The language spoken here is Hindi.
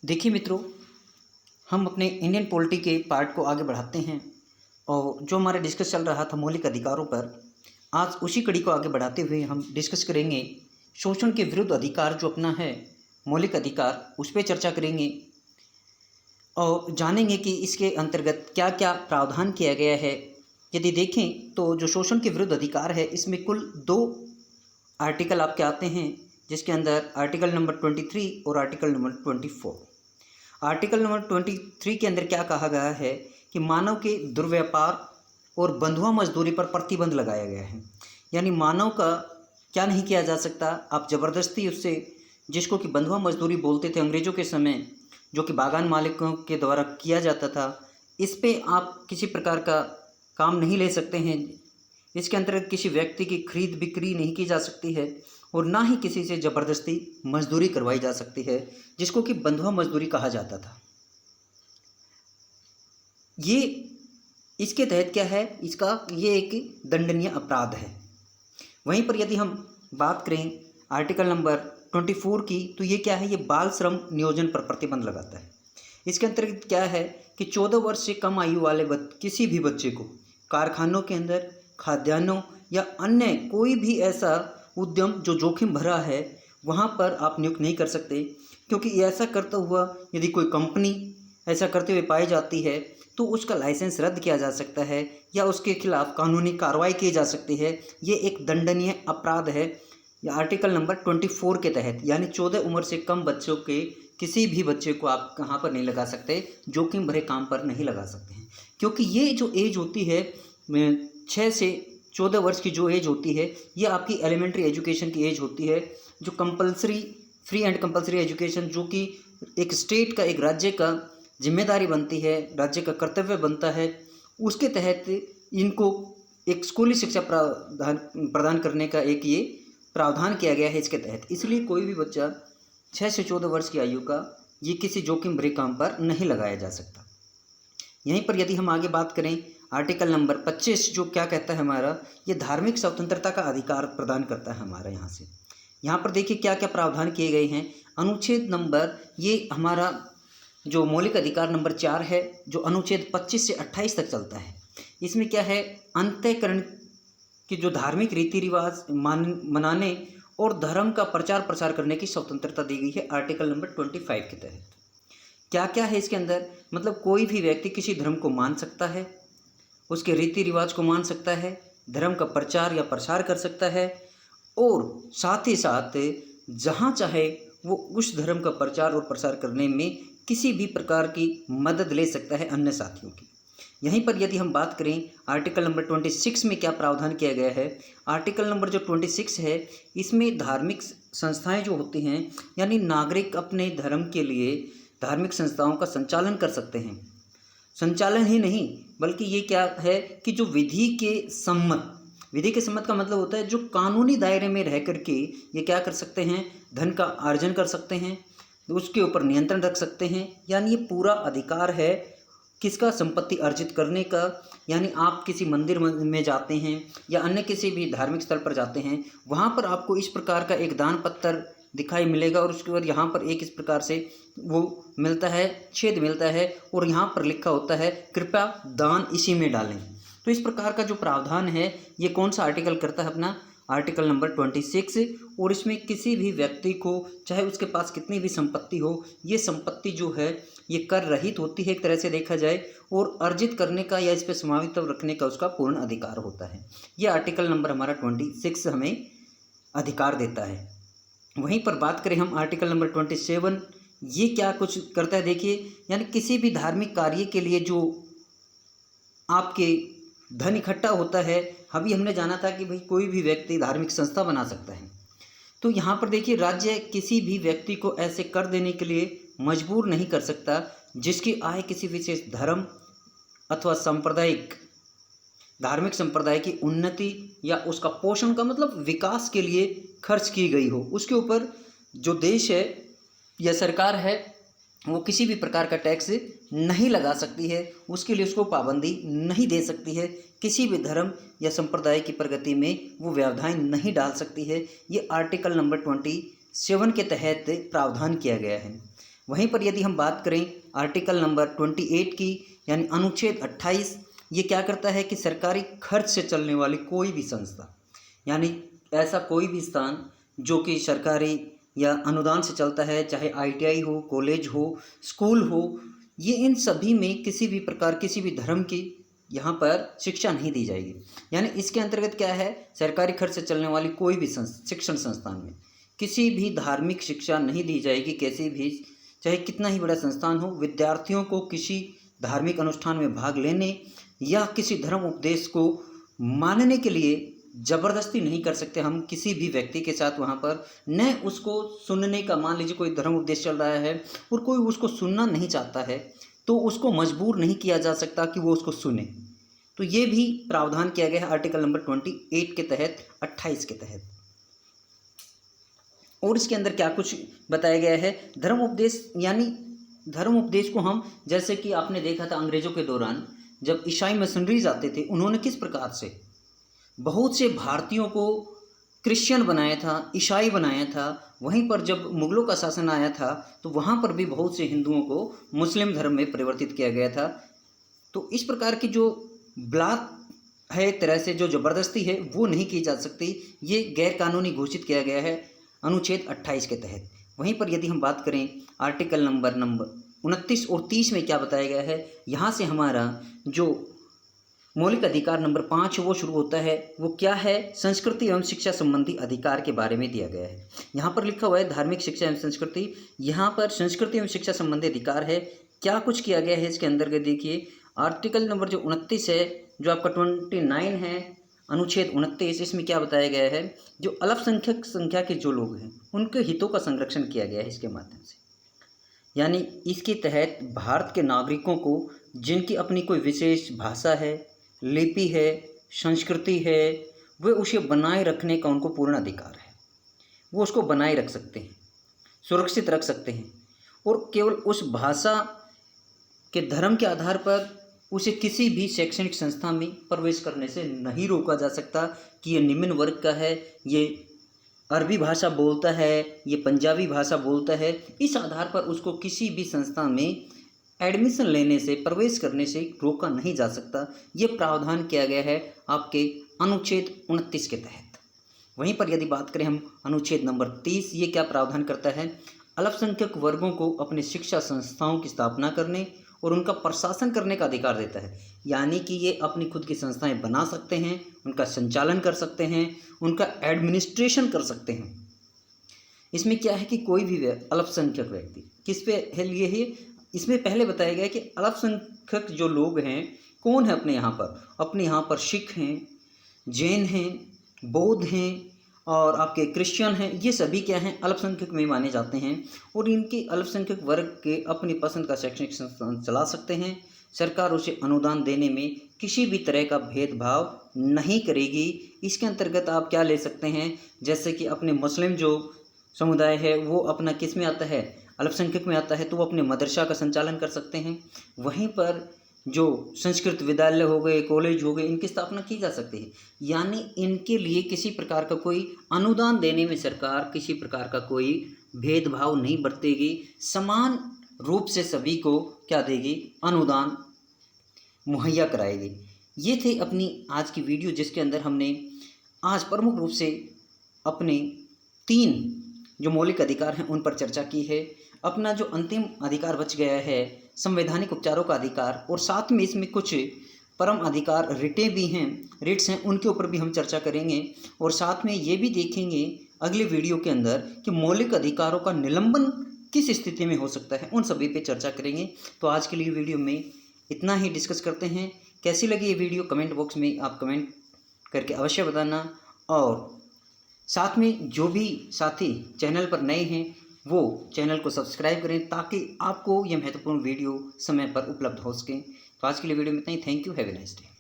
देखिए मित्रों, हम अपने इंडियन पॉलिटी के पार्ट को आगे बढ़ाते हैं और जो हमारा डिस्कस चल रहा था मौलिक अधिकारों पर, आज उसी कड़ी को आगे बढ़ाते हुए हम डिस्कस करेंगे शोषण के विरुद्ध अधिकार जो अपना है मौलिक अधिकार, उस पर चर्चा करेंगे और जानेंगे कि इसके अंतर्गत क्या क्या प्रावधान किया गया है। यदि देखें तो जो शोषण के विरुद्ध अधिकार है, इसमें कुल 2 आर्टिकल आपके आते हैं, जिसके अंदर आर्टिकल नंबर 23 और आर्टिकल नंबर 24। आर्टिकल नंबर 23 के अंदर क्या कहा गया है कि मानव के दुर्व्यापार और बंधुआ मजदूरी पर प्रतिबंध लगाया गया है। यानी मानव का क्या नहीं किया जा सकता, आप ज़बरदस्ती उससे, जिसको कि बंधुआ मजदूरी बोलते थे अंग्रेज़ों के समय, जो कि बागान मालिकों के द्वारा किया जाता था, इस पे आप किसी प्रकार का काम नहीं ले सकते हैं। इसके अंतर्गत किसी व्यक्ति की खरीद बिक्री नहीं की जा सकती है और ना ही किसी से ज़बरदस्ती मजदूरी करवाई जा सकती है, जिसको कि बंधुआ मजदूरी कहा जाता था। ये इसके तहत क्या है, इसका ये एक दंडनीय अपराध है। वहीं पर यदि हम बात करें आर्टिकल नंबर 24 की, तो ये क्या है, ये बाल श्रम नियोजन पर प्रतिबंध लगाता है। इसके अंतर्गत क्या है कि 14 वर्ष से कम आयु वाले किसी भी बच्चे को कारखानों के अंदर, खाद्यान्नों या अन्य कोई भी ऐसा उद्यम जो जोखिम भरा है, वहाँ पर आप नियुक्त नहीं कर सकते, क्योंकि ऐसा करता हुआ यदि कोई कंपनी ऐसा करते हुए पाई जाती है तो उसका लाइसेंस रद्द किया जा सकता है या उसके खिलाफ कानूनी कार्रवाई की जा सकती है। ये एक दंडनीय अपराध है या आर्टिकल नंबर 24 के तहत, यानी 14 उम्र से कम बच्चों के किसी भी बच्चे को आप कहाँ पर नहीं लगा सकते, जोखिम भरे काम पर नहीं लगा सकते हैं। क्योंकि ये जो एज होती है 6 से 14 वर्ष की जो एज होती है, ये आपकी एलिमेंट्री एजुकेशन की एज होती है, जो compulsory free and compulsory education, जो कि एक स्टेट का, एक राज्य का जिम्मेदारी बनती है, राज्य का कर्तव्य बनता है, उसके तहत इनको एक स्कूली शिक्षा प्रदान करने का एक ये प्रावधान किया गया है इसके तहत। इसलिए कोई भी बच्चा 6 से 14 वर्ष की आयु का ये किसी जोखिम भरे काम पर नहीं लगाया जा सकता। यहीं पर यदि हम आगे बात करें, आर्टिकल नंबर 25 जो क्या कहता है हमारा, ये धार्मिक स्वतंत्रता का अधिकार प्रदान करता है हमारा। यहाँ पर देखिए क्या क्या प्रावधान किए गए हैं। अनुच्छेद नंबर, ये हमारा जो मौलिक अधिकार नंबर 4 है, जो अनुच्छेद 25 से 28 तक चलता है। इसमें क्या है, अंतःकरण की जो धार्मिक रीति रिवाज मनाने और धर्म का प्रचार प्रसार करने की स्वतंत्रता दी गई है आर्टिकल नंबर 25 के तहत। क्या क्या है इसके अंदर, मतलब कोई भी व्यक्ति किसी धर्म को मान सकता है, उसके रीति रिवाज को मान सकता है, धर्म का प्रचार या प्रसार कर सकता है और साथ ही साथ जहाँ चाहे वो उस धर्म का प्रचार और प्रसार करने में किसी भी प्रकार की मदद ले सकता है अन्य साथियों की। यहीं पर यदि हम बात करें आर्टिकल नंबर 26 में क्या प्रावधान किया गया है, आर्टिकल नंबर जो 26 है, इसमें धार्मिक संस्थाएं जो होती हैं, यानी नागरिक अपने धर्म के लिए धार्मिक संस्थाओं का संचालन कर सकते हैं। संचालन ही नहीं, बल्कि ये क्या है कि जो विधि के सम्मत का मतलब होता है जो कानूनी दायरे में रह करके ये क्या कर सकते हैं, धन का अर्जन कर सकते हैं, उसके ऊपर नियंत्रण रख सकते हैं। यानी ये पूरा अधिकार है किसका, संपत्ति अर्जित करने का। यानी आप किसी मंदिर में जाते हैं या अन्य किसी भी धार्मिक स्थल पर जाते हैं, वहाँ पर आपको इस प्रकार का एक दान पत्र दिखाई मिलेगा और उसके बाद यहाँ पर एक इस प्रकार से वो मिलता है, छेद मिलता है और यहाँ पर लिखा होता है कृपया दान इसी में डालें। तो इस प्रकार का जो प्रावधान है, ये कौन सा आर्टिकल करता है अपना, आर्टिकल नंबर 26। और इसमें किसी भी व्यक्ति को चाहे उसके पास कितनी भी संपत्ति हो, ये संपत्ति जो है ये कर रहित होती है एक तरह से देखा जाए, और अर्जित करने का या इस पर समावित रखने का उसका पूर्ण अधिकार होता है। ये आर्टिकल नंबर हमारा 26 हमें अधिकार देता है। वहीं पर बात करें हम आर्टिकल नंबर 27, ये क्या कुछ करता है देखिए, यानी किसी भी धार्मिक कार्य के लिए जो आपके धन इकट्ठा होता है, अभी हमने जाना था कि भाई कोई भी व्यक्ति धार्मिक संस्था बना सकता है, तो यहाँ पर देखिए राज्य किसी भी व्यक्ति को ऐसे कर देने के लिए मजबूर नहीं कर सकता जिसकी आय किसी विशेष धर्म अथवा धार्मिक संप्रदाय की उन्नति या उसका पोषण का मतलब विकास के लिए खर्च की गई हो। उसके ऊपर जो देश है या सरकार है वो किसी भी प्रकार का टैक्स नहीं लगा सकती है, उसके लिए उसको पाबंदी नहीं दे सकती है, किसी भी धर्म या संप्रदाय की प्रगति में वो व्यवधान नहीं डाल सकती है। ये आर्टिकल नंबर 27 के तहत प्रावधान किया गया है। वहीं पर यदि हम बात करें आर्टिकल नंबर 28 की, यानी अनुच्छेद 28, ये क्या करता है कि सरकारी खर्च से चलने वाली कोई भी संस्था, यानी ऐसा कोई भी स्थान जो कि सरकारी या अनुदान से चलता है, चाहे ITI हो, कॉलेज हो, स्कूल हो, ये इन सभी में किसी भी प्रकार किसी भी धर्म की यहाँ पर शिक्षा नहीं दी जाएगी। यानी इसके अंतर्गत क्या है, सरकारी खर्च से चलने वाली कोई भी शिक्षण संस्थान में किसी भी धार्मिक शिक्षा नहीं दी जाएगी। कैसी भी, चाहे कितना ही बड़ा संस्थान हो, विद्यार्थियों को किसी धार्मिक अनुष्ठान में भाग लेने या किसी धर्म उपदेश को मानने के लिए ज़बरदस्ती नहीं कर सकते हम किसी भी व्यक्ति के साथ वहाँ पर। न उसको सुनने का, मान लीजिए कोई धर्म उपदेश चल रहा है और कोई उसको सुनना नहीं चाहता है, तो उसको मजबूर नहीं किया जा सकता कि वो उसको सुने। तो ये भी प्रावधान किया गया है आर्टिकल नंबर 28 के तहत, 28 के तहत। और इसके अंदर क्या कुछ बताया गया है, धर्म उपदेश, यानी धर्म उपदेश को हम, जैसे कि आपने देखा था अंग्रेजों के दौरान जब ईसाई मिशनरीज आते थे, उन्होंने किस प्रकार से बहुत से भारतीयों को क्रिश्चियन बनाया था, ईसाई बनाया था। वहीं पर जब मुगलों का शासन आया था तो वहाँ पर भी बहुत से हिंदुओं को मुस्लिम धर्म में परिवर्तित किया गया था। तो इस प्रकार की जो ब्लाक है, एक तरह से जो ज़बरदस्ती है, वो नहीं की जा सकती। ये गैर कानूनी घोषित किया गया है अनुच्छेद 28 के तहत। वहीं पर यदि हम बात करें आर्टिकल नंबर 29 और 30 में क्या बताया गया है, यहाँ से हमारा जो मौलिक अधिकार नंबर 5 वो शुरू होता है। वो क्या है, संस्कृति एवं शिक्षा संबंधी अधिकार के बारे में दिया गया है। यहाँ पर लिखा हुआ है धार्मिक शिक्षा एवं संस्कृति, यहाँ पर संस्कृति एवं शिक्षा संबंधी अधिकार है। क्या कुछ किया गया है इसके अंतर्गत, देखिए आर्टिकल नंबर जो 29 है, जो आपका 29 है, अनुच्छेद 29, इसमें क्या बताया गया है, जो अल्पसंख्यक संख्या के जो लोग हैं उनके हितों का संरक्षण किया गया है इसके माध्यम से। यानी इसके तहत भारत के नागरिकों को जिनकी अपनी कोई विशेष भाषा है, लिपि है, संस्कृति है, वे उसे बनाए रखने का उनको पूर्ण अधिकार है। वो उसको बनाए रख सकते हैं, सुरक्षित रख सकते हैं, और केवल उस भाषा के धर्म के आधार पर उसे किसी भी शैक्षणिक संस्था में प्रवेश करने से नहीं रोका जा सकता कि ये निम्न वर्ग का है, ये अरबी भाषा बोलता है, ये पंजाबी भाषा बोलता है। इस आधार पर उसको किसी भी संस्था में एडमिशन लेने से, प्रवेश करने से रोका नहीं जा सकता। ये प्रावधान किया गया है आपके अनुच्छेद 29 के तहत। वहीं पर यदि बात करें हम अनुच्छेद नंबर 30, ये क्या प्रावधान करता है, अल्पसंख्यक वर्गों को अपने शिक्षा संस्थाओं की स्थापना करने और उनका प्रशासन करने का अधिकार देता है। यानी कि ये अपनी खुद की संस्थाएं बना सकते हैं, उनका संचालन कर सकते हैं, उनका एडमिनिस्ट्रेशन कर सकते हैं। इसमें क्या है कि कोई भी अल्पसंख्यक व्यक्ति किस पे लिए है, इसमें पहले बताया गया कि अल्पसंख्यक जो लोग हैं कौन है अपने यहाँ पर सिख हैं, जैन हैं, बौद्ध हैं और आपके क्रिश्चियन हैं। ये सभी क्या हैं, अल्पसंख्यक में माने जाते हैं और इनके अल्पसंख्यक वर्ग के अपनी पसंद का शैक्षणिक संस्थान चला सकते हैं। सरकार उसे अनुदान देने में किसी भी तरह का भेदभाव नहीं करेगी। इसके अंतर्गत आप क्या ले सकते हैं, जैसे कि अपने मुस्लिम जो समुदाय है वो अपना किस में आता है, अल्पसंख्यक में आता है, तो वो अपने मदरसा का संचालन कर सकते हैं। वहीं पर जो संस्कृत विद्यालय हो गए, कॉलेज हो गए, इनकी स्थापना की जा सकती है। यानी इनके लिए किसी प्रकार का कोई अनुदान देने में सरकार किसी प्रकार का कोई भेदभाव नहीं बरतेगी, समान रूप से सभी को क्या देगी, अनुदान मुहैया कराएगी। ये थे अपनी आज की वीडियो, जिसके अंदर हमने आज प्रमुख रूप से अपने 3 जो मौलिक अधिकार हैं उन पर चर्चा की है। अपना जो अंतिम अधिकार बच गया है संवैधानिक उपचारों का अधिकार, और साथ में इसमें कुछ परम अधिकार रिटें भी हैं, रिट्स हैं, उनके ऊपर भी हम चर्चा करेंगे। और साथ में ये भी देखेंगे अगले वीडियो के अंदर कि मौलिक अधिकारों का निलंबन किस स्थिति में हो सकता है, उन सभी पे चर्चा करेंगे। तो आज के लिए वीडियो में इतना ही डिस्कस करते हैं। कैसी लगी ये वीडियो कमेंट बॉक्स में आप कमेंट करके अवश्य बताना, और साथ में जो भी साथी चैनल पर नए हैं वो चैनल को सब्सक्राइब करें ताकि आपको यह महत्वपूर्ण वीडियो समय पर उपलब्ध हो सके। तो आज के लिए वीडियो में इतना ही। Thank you, have a nice day.